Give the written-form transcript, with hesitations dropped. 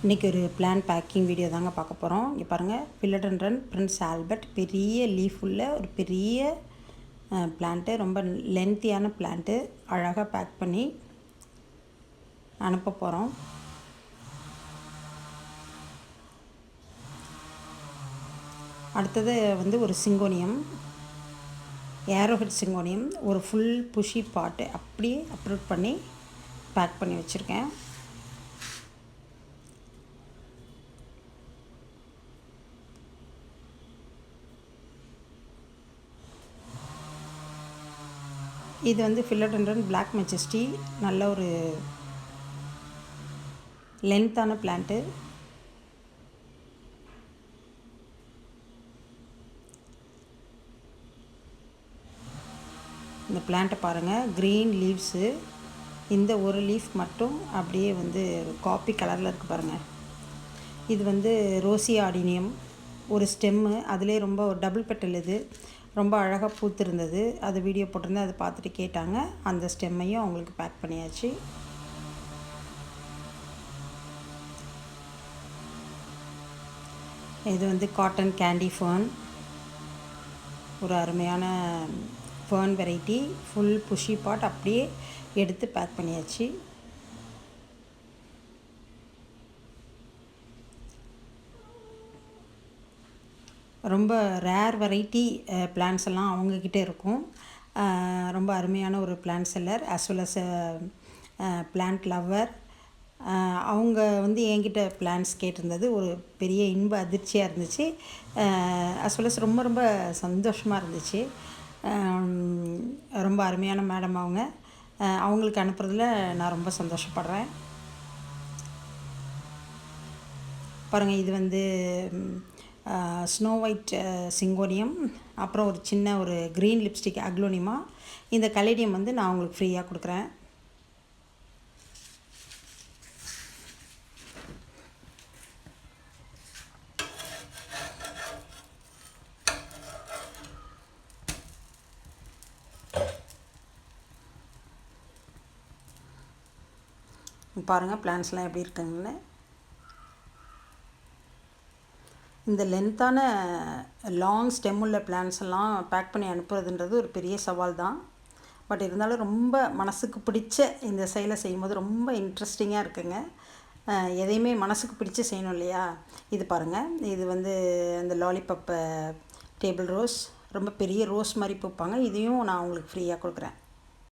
இன்றைக்கி ஒரு plan packing video தாங்க பார்க்க போகிறோம். இங்கே பாருங்கள், பில்லடென்ட்ரன் பிரின்ஸ் ஆல்பர்ட் பெரிய லீஃப் உள்ள ஒரு பெரிய பிளான்ட்டு, ரொம்ப லென்த்தியான பிளான்ட்டு. அழகாக பேக் பண்ணி அனுப்ப போகிறோம். அடுத்தது ஒரு சிங்கோனியம், ஏரோஹெட் சிங்கோனியம், ஒரு ஃபுல் புஷி பாட்டு அப்படியே அப்ரூட் பண்ணி பேக் பண்ணி வச்சுருக்கேன். இது பில்லடென்ட்ரன் பிளாக் மெஜஸ்டி, நல்ல ஒரு லென்த்தான பிளான்ட்டு. இந்த பிளான்ட்டை பாருங்கள், க்ரீன் லீவ்ஸு. இந்த ஒரு லீஃப் மட்டும் அப்படியே காப்பி கலரில் இருக்குது பாருங்கள். இது ரோசி ஆடினியம், ஒரு ஸ்டெம்மு. அதிலே ரொம்ப ஒரு டபுள் பெட்டல். இது ரொம்ப அழகாக பூத்திருந்தது. அது வீடியோ போட்டிருந்தேன், அதை பார்த்துட்டு கேட்டாங்க. அந்த ஸ்டெம்மையும் அவங்களுக்கு பேக் பண்ணியாச்சு. இது காட்டன் கேண்டி ஃபர்ன், ஒரு அருமையான ஃபர்ன் வெரைட்டி. ஃபுல் புஷி பாட் அப்படியே எடுத்து பேக் பண்ணியாச்சு. ரொம்ப ரேர் வெரைட்டி பிளான்ஸ் எல்லாம் அவங்கக்கிட்ட இருக்கும். ரொம்ப அருமையான ஒரு plant seller, as well as plant lover. அவங்க என்கிட்ட பிளான்ஸ் கேட்டிருந்தது ஒரு பெரிய இன்ப அதிர்ச்சியாக இருந்துச்சு. as well as ரொம்ப ரொம்ப சந்தோஷமாக இருந்துச்சு. ரொம்ப அருமையான மேடம் அவங்க. அவங்களுக்கு அனுப்புறதுல நான் ரொம்ப சந்தோஷப்படுறேன். பாருங்கள், இது ஸ்னோ ஒயிட் சிங்கோனியம், அப்புறம் ஒரு சின்ன ஒரு க்ரீன் லிப்ஸ்டிக் அக்லோனிமா. இந்த கலேடியம் நான் உங்களுக்கு ஃப்ரீயாக கொடுக்குறேன். பாருங்கள் பிளான்ஸ்லாம் எப்படி இருக்குங்கன்னு. இந்த லென்த்தான லாங் ஸ்டெம் உள்ள பிளான்ஸ் எல்லாம் பேக் பண்ணி அனுப்புறதுன்றது ஒரு பெரிய சவால் தான். பட் இருந்தாலும் ரொம்ப மனசுக்கு பிடிச்ச இந்த செயலை செய்யும்போது ரொம்ப இன்ட்ரெஸ்டிங்காக இருக்குங்க. எதையுமே மனசுக்கு பிடிச்சி செய்யணும் இல்லையா? இது பாருங்கள், இது அந்த லாலிபப் டேபிள் ரோஸ், ரொம்ப பெரிய ரோஸ் மாதிரி பூப்பாங்க. இதையும் நான் உங்களுக்கு ஃப்ரீயாக கொடுக்குறேன்.